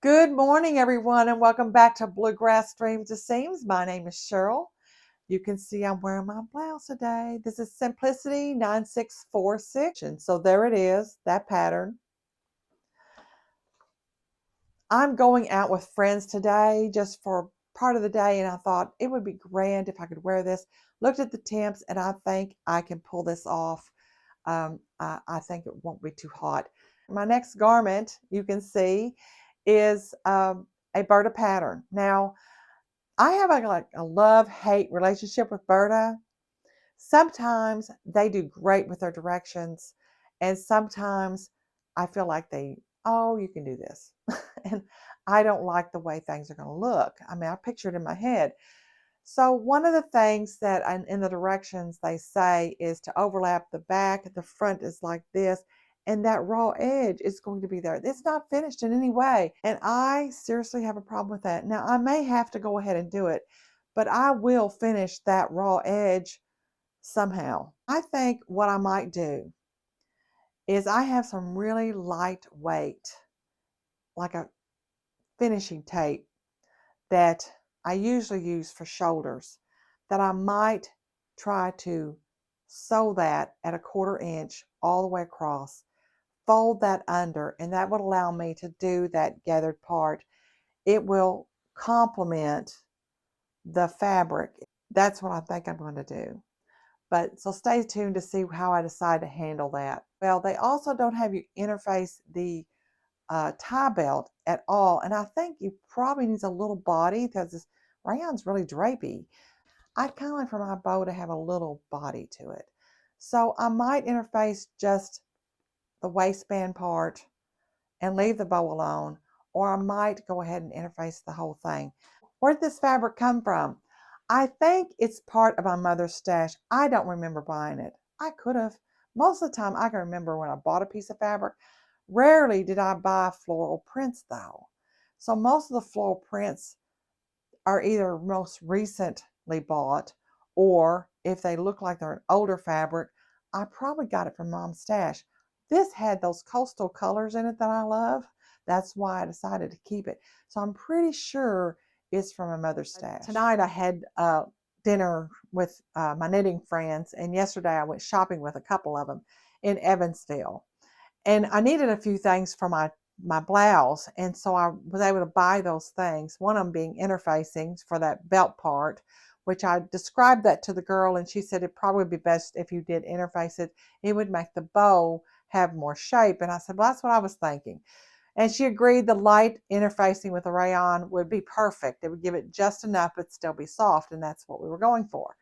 Good morning, everyone, and welcome back to Bluegrass Dreams to Seams. My name is Cheryl. You can see I'm wearing my blouse today. This is Simplicity 9646. And so there it is, that pattern. I'm going out with friends today just for part of the day, and I thought it would be grand if I could wear this. Looked at the temps, and I think I can pull this off. I think it won't be too hot. My next garment, you can see, is a Burda pattern. Now, I have a love-hate relationship with Burda. Sometimes they do great with their directions, and sometimes I feel like oh, you can do this. And I don't like the way things are going to look. I mean, I picture it in my head. So one of the things that in the directions they say is to overlap the back, the front is like this, and that raw edge is going to be there. It's not finished in any way. And I seriously have a problem with that. Now, I may have to go ahead and do it, but I will finish that raw edge somehow. I think what I might do is I have some really lightweight, like a finishing tape that I usually use for shoulders, that I might try to sew that at a 1/4 inch all the way across, fold that under, and that would allow me to do that gathered part. It will complement the fabric. That's what I think I'm going to do. But so stay tuned to see how I decide to handle that. Well, they also don't have you interface the tie belt at all. And I think it probably needs a little body because this rayon's really drapey. I kind of like for my bow to have a little body to it. So I might interface just the waistband part and leave the bow alone, or I might go ahead and interface the whole thing. Where did this fabric come from? I think it's part of my mother's stash. I don't remember buying it. I could have. Most of the time I can remember when I bought a piece of fabric. Rarely did I buy floral prints though. So most of the floral prints are either most recently bought, or if they look like they're an older fabric, I probably got it from Mom's stash. This had those coastal colors in it that I love. That's why I decided to keep it. So I'm pretty sure it's from my mother's stash. Tonight I had dinner with my knitting friends, and yesterday I went shopping with a couple of them in Evansville. And I needed a few things for my blouse, and so I was able to buy those things. One of them being interfacing for that belt part, which I described that to the girl, and she said it'd probably be best if you did interface it. It would make the bow have more shape. And I said, well, that's what I was thinking. And she agreed the light interfacing with the rayon would be perfect. It would give it just enough but still be soft, and that's what we were going for.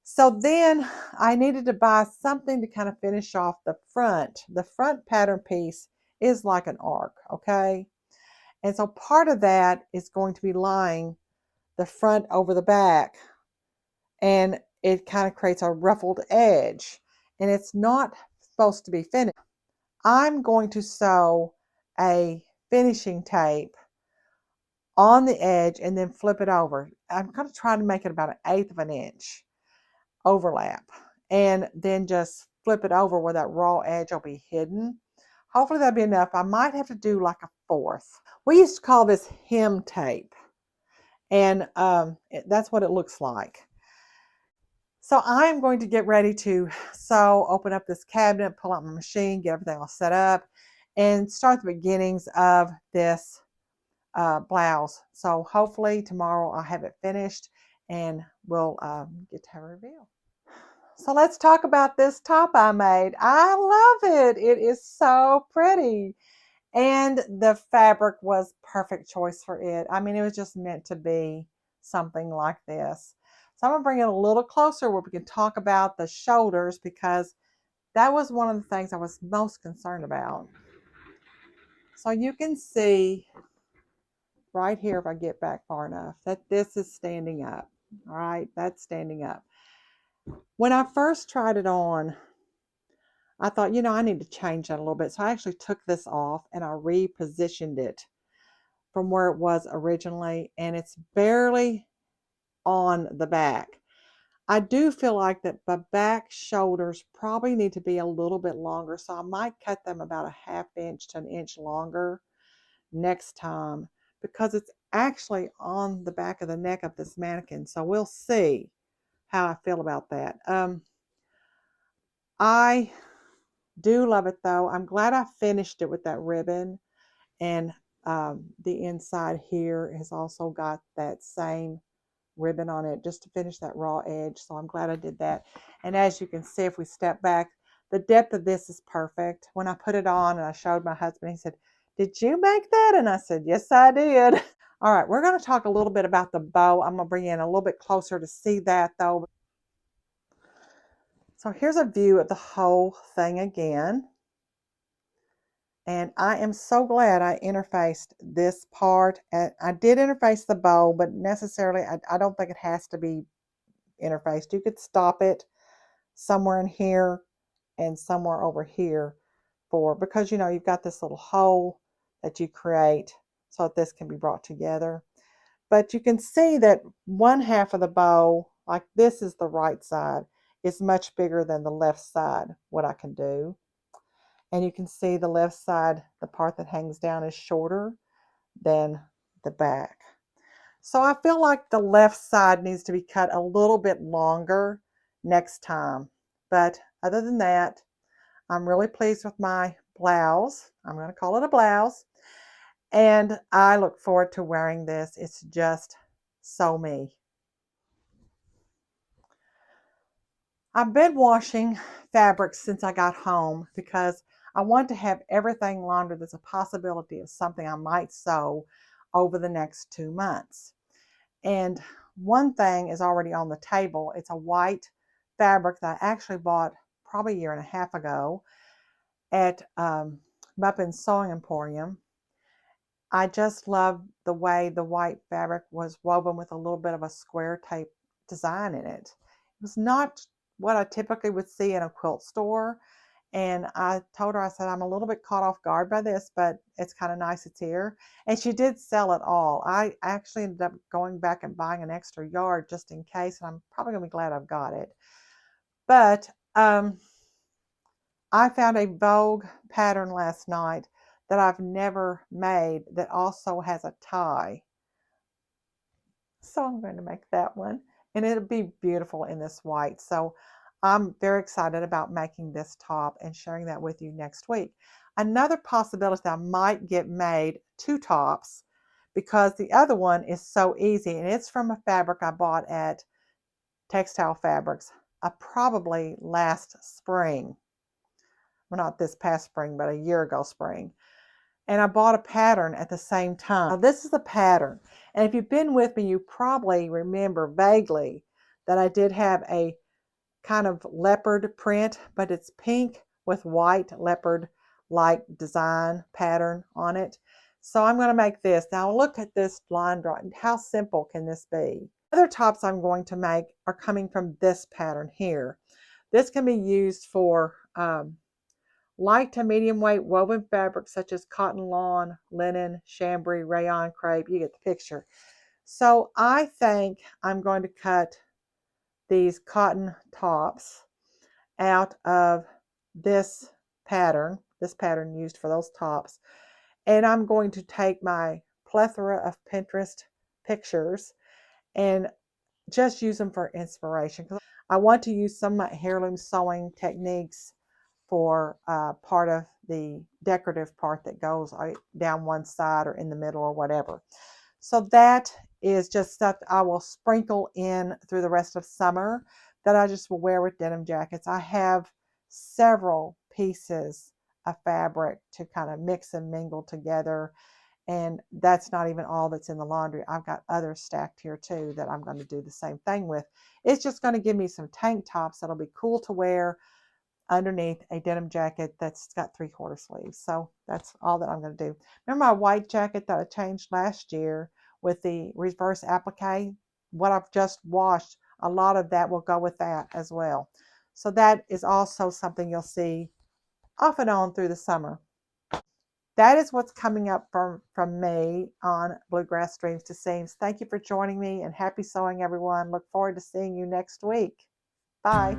So then I needed to buy something to kind of finish off the front. The front pattern piece is like an arc, okay? And so part of that is going to be lying the front over the back, and it kind of creates a ruffled edge, and it's not supposed to be finished. I'm going to sew a finishing tape on the edge and then flip it over. I'm going to try to make it about 1/8 of an inch overlap, and then just flip it over where that raw edge will be hidden. Hopefully that'll be enough. I might have to do like a 1/4. We used to call this hem tape, and that's what it looks like. So I'm going to get ready to sew, open up this cabinet, pull out my machine, get everything all set up, and start the beginnings of this blouse. So hopefully tomorrow I'll have it finished, and we'll get to have a reveal. So let's talk about this top I made. I love it. It is so pretty. And the fabric was perfect choice for it. I mean, it was just meant to be something like this. So I'm going to bring it a little closer where we can talk about the shoulders, because that was one of the things I was most concerned about. So you can see right here, if I get back far enough, that this is standing up. All right, that's standing up. When I first tried it on, I thought, I need to change that a little bit. So I actually took this off and I repositioned it from where it was originally, and it's barely on the back. I do feel like that the back shoulders probably need to be a little bit longer, so I might cut them about a 1/2 inch to 1 inch longer next time because it's actually on the back of the neck of this mannequin. So we'll see how I feel about that. I do love it though. I'm glad I finished it with that ribbon, and the inside here has also got that same ribbon on it just to finish that raw edge. So I'm glad I did that. And as you can see, if we step back, the depth of this is perfect. When I put it on and I showed my husband, he said, "Did you make that?" And I said, "Yes, I did." All right, we're going to talk a little bit about the bow. I'm going to bring you in a little bit closer to see that though. So here's a view of the whole thing again. And I am so glad I interfaced this part. And I did interface the bow, but necessarily I don't think it has to be interfaced. You could stop it somewhere in here and somewhere over here because you've got this little hole that you create so that this can be brought together. But you can see that one half of the bow, like this is the right side, is much bigger than the left side, what I can do. And you can see the left side, the part that hangs down, is shorter than the back. So I feel like the left side needs to be cut a little bit longer next time. But other than that, I'm really pleased with my blouse. I'm going to call it a blouse. And I look forward to wearing this. It's just so me. I've been washing fabrics since I got home because I want to have everything laundered. There's a possibility of something I might sew over the next 2 months. And one thing is already on the table. It's a white fabric that I actually bought probably a year and a half ago at Muppin's Sewing Emporium. I just love the way the white fabric was woven with a little bit of a square type design in it. It was not what I typically would see in a quilt store. And I told her, I said, I'm a little bit caught off guard by this, but it's kind of nice it's here. And she did sell it all. I actually ended up going back and buying an extra yard just in case, and I'm probably going to be glad I've got it. But I found a Vogue pattern last night that I've never made that also has a tie. So I'm going to make that one. And it'll be beautiful in this white. So I'm very excited about making this top and sharing that with you next week. Another possibility that I might get made 2 tops because the other one is so easy. And it's from a fabric I bought at Textile Fabrics probably last spring. Well, not this past spring, but a year ago spring. And I bought a pattern at the same time. Now, this is the pattern. And if you've been with me, you probably remember vaguely that I did have a kind of leopard print, but it's pink with white leopard-like design pattern on it. So I'm going to make this. Now look at this line drawing. How simple can this be? Other tops I'm going to make are coming from this pattern here. This can be used for light to medium weight woven fabrics such as cotton lawn, linen, chambray, rayon, crepe. You get the picture. So I think I'm going to cut these cotton tops out of this pattern used for those tops. And I'm going to take my plethora of Pinterest pictures and just use them for inspiration. I want to use some of my heirloom sewing techniques for part of the decorative part that goes down one side or in the middle or whatever. So that is just stuff I will sprinkle in through the rest of summer that I just will wear with denim jackets. I have several pieces of fabric to kind of mix and mingle together. And that's not even all that's in the laundry. I've got others stacked here too that I'm going to do the same thing with. It's just going to give me some tank tops that'll be cool to wear underneath a denim jacket that's got 3/4 sleeves. So that's all that I'm going to do. Remember my white jacket that I changed last year with the reverse applique? What I've just washed, a lot of that will go with that as well. So that is also something you'll see off and on through the summer. That is what's coming up from me on Bluegrass Dreams to Seams. Thank you for joining me and happy sewing, everyone. Look forward to seeing you next week. Bye.